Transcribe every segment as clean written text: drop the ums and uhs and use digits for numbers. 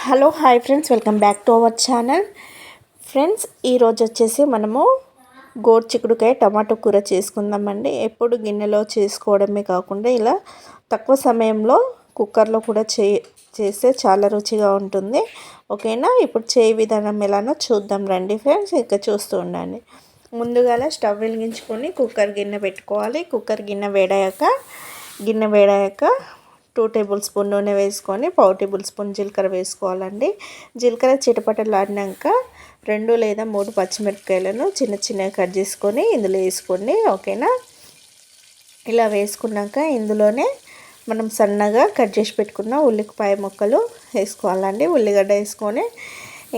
Hello hi friends, welcome back to our channel. Friends, ఈరోజు వచ్చేసి మనము గోరుచిక్కుడుకాయ టమాటో కూర చేసుకుందామండి. ఎప్పుడు గిన్నెలో చేసుకోవడమే కాకుండా ఇలా తక్కువ సమయంలో కుక్కర్లో కూడా చేస్తే చాలా రుచిగా ఉంటుంది. ఓకేనా? ఇప్పుడు చేయ విధానం ఎలానో చూద్దాం రండి ఫ్రెండ్స్. ఇంకా చూస్తూ ఉండండి. ముందుగా స్టవ్ వెలిగించుకొని కుక్కర్ గిన్నె పెట్టుకోవాలి. కుక్కర్ గిన్నె వేడాక 2 టేబుల్ స్పూన్ నూనె వేసుకొని 1/4 టేబుల్ స్పూన్ జీలకర్ర వేసుకోవాలండి. జీలకర్ర చిటపటలాడినాక 2 లేదా 3 పచ్చిమిరపకాయలను చిన్న చిన్నగా కట్ చేసుకొని ఇందులో వేసుకోండి. ఓకేనా? ఇలా వేసుకున్నాక ఇందులోనే మనం సన్నగా కట్ చేసి పెట్టుకున్న ఉల్లిపాయ ముక్కలు వేసుకోవాలండి. ఉల్లిగడ్డ వేసుకొని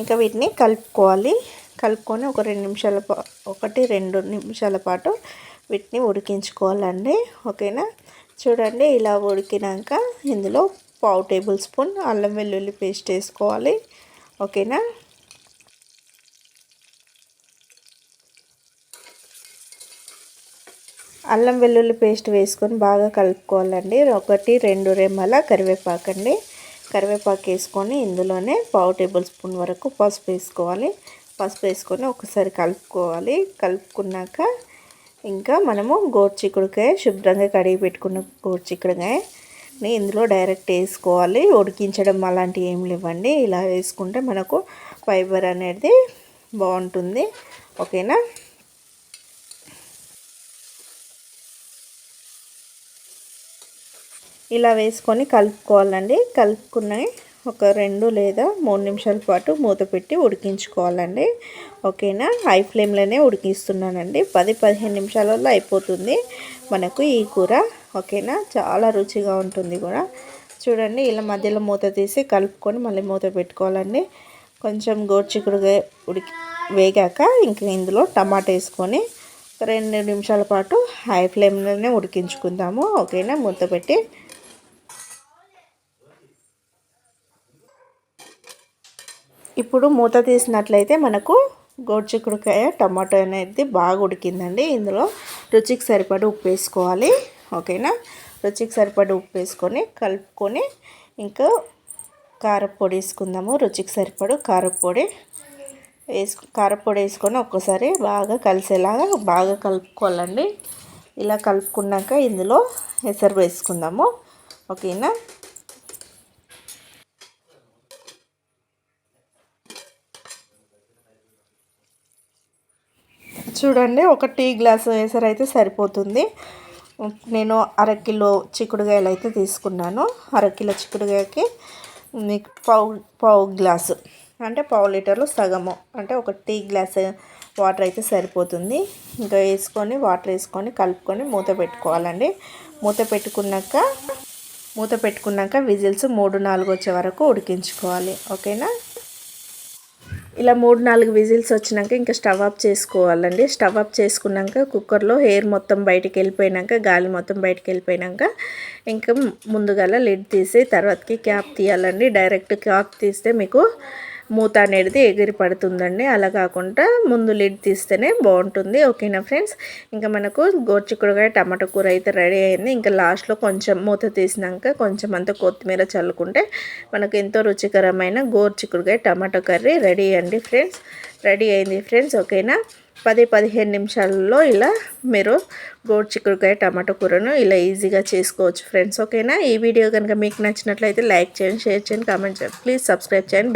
ఇంకా వీటిని కలుపుకొని ఒక 2 నిమిషాల పాటు వీటిని ఉడికించుకోవాలండి. ఓకేనా? చూడండి, ఇలా ఉడికినాక ఇందులో 1/4 టేబుల్ స్పూన్ అల్లం వెల్లుల్లి పేస్ట్ వేసుకోవాలి. ఓకేనా? అల్లం వెల్లుల్లి పేస్ట్ వేసుకొని బాగా కలుపుకోవాలండి. 1-2 రెమ్మల కరివేపాకు వేసుకొని ఇందులోనే 1/4 టేబుల్ స్పూన్ వరకు పసుపు వేసుకొని ఒకసారి కలుపుకున్నాక ఇంకా మనము గోరుచిక్కుడుకాయ శుభ్రంగా కడిగి పెట్టుకున్న గోరుచిక్కుడుకాయని ఇందులో డైరెక్ట్ వేసుకోవాలి. ఉడికించడం అలాంటివి ఏం లేవండి. ఇలా వేసుకుంటే మనకు ఫైబర్ అనేది బాగుంటుంది. ఓకేనా? ఇలా వేసుకొని కలుపుకోవాలండి. కలుపుకుని ఒక 2 లేదా 3 నిమిషాల పాటు మూత పెట్టి ఉడికించుకోవాలండి. ఓకేనా? హై ఫ్లేమ్లోనే ఉడికిస్తున్నానండి. 10-15 నిమిషాలలో అయిపోతుంది మనకు ఈ కూర. ఓకేనా? చాలా రుచిగా ఉంటుంది కూడా. చూడండి, ఇలా మధ్యలో మూత తీసి కలుపుకొని మళ్ళీ మూత పెట్టుకోవాలండి. కొంచెం గోరుచిక్కుడుగా వేగాక ఇంక ఇందులో టమాటా వేసుకొని 2 నిమిషాల పాటు హై ఫ్లేమ్లోనే ఉడికించుకుందాము. ఓకేనా? మూత పెట్టి ఇప్పుడు మూత తీసినట్లయితే మనకు గోరుచిక్కుడుకాయ టమాటో అనేది బాగా ఉడికిందండి. ఇందులో రుచికి సరిపడా ఉప్పు వేసుకోవాలి. ఓకేనా? రుచికి సరిపడా ఉప్పు వేసుకొని కలుపుకొని ఇంకా కారపొడి వేసుకుందాము. రుచికి సరిపడా కారపొడి వేసుకొని ఒక్కసారి బాగా కలిసేలాగా బాగా కలుపుకోవాలండి. ఇలా కలుపుకున్నాక ఇందులో ఎసరు వేసుకుందాము. ఓకేనా? చూడండి, ఒక టీ గ్లాసు ఎసరు అయితే సరిపోతుంది. నేను 1/2 కిలో చిక్కుడుకాయలు అయితే తీసుకున్నాను. 1/2 కిలో చిక్కుడుకాయకి మీకు పావు గ్లాసు అంటే 1/2 లీటర్లు సగము అంటే ఒక టీ గ్లాసు వాటర్ అయితే సరిపోతుంది. ఇంకా వాటర్ వేసుకొని కలుపుకొని మూత పెట్టుకోవాలండి. మూత పెట్టుకున్నాక విజిల్స్ 3-4 వచ్చే వరకు ఉడికించుకోవాలి. ఓకేనా? ఇలా 3-4 విజిల్స్ వచ్చినాక ఇంకా స్టవ్ ఆఫ్ చేసుకోవాలండి. స్టవ్ ఆఫ్ చేసుకున్నాక కుక్కర్లో ఎయిర్ మొత్తం బయటికి వెళ్ళిపోయినాక గాలి మొత్తం బయటికి వెళ్ళిపోయినాక ఇంకా ముందుగా లిడ్ తీసి తర్వాతకి క్యాప్ తీయాలండి. డైరెక్ట్ క్యాప్ తీస్తే మీకు మూత అనేది ఎగిరి పడుతుందండి. అలా కాకుండా ముందు లిడ్ తీస్తేనే బాగుంటుంది. ఓకేనా ఫ్రెండ్స్? ఇంకా మనకు గోరుచిక్కుడుకాయ టమాటో కూర అయితే రెడీ అయింది. ఇంకా లాస్ట్లో కొంచెం మూత తీసినాక కొంచెం అంతా కొత్తిమీర చల్లుకుంటే మనకు ఎంతో రుచికరమైన గోరుచిక్కుడుకాయ టమాటో కర్రీ రెడీ అయింది ఫ్రెండ్స్. ఓకేనా? 10-15 నిమిషాలలో ఇలా మీరు గోరుచిక్కుడుకాయ టమాటో కూరను ఇలా ఈజీగా చేసుకోవచ్చు ఫ్రెండ్స్. ఓకేనా? ఈ వీడియో కనుక మీకు నచ్చినట్లయితే లైక్ చేయండి, షేర్ చేయండి, కామెంట్ చేయండి. ప్లీజ్ సబ్స్క్రైబ్ చేయండి.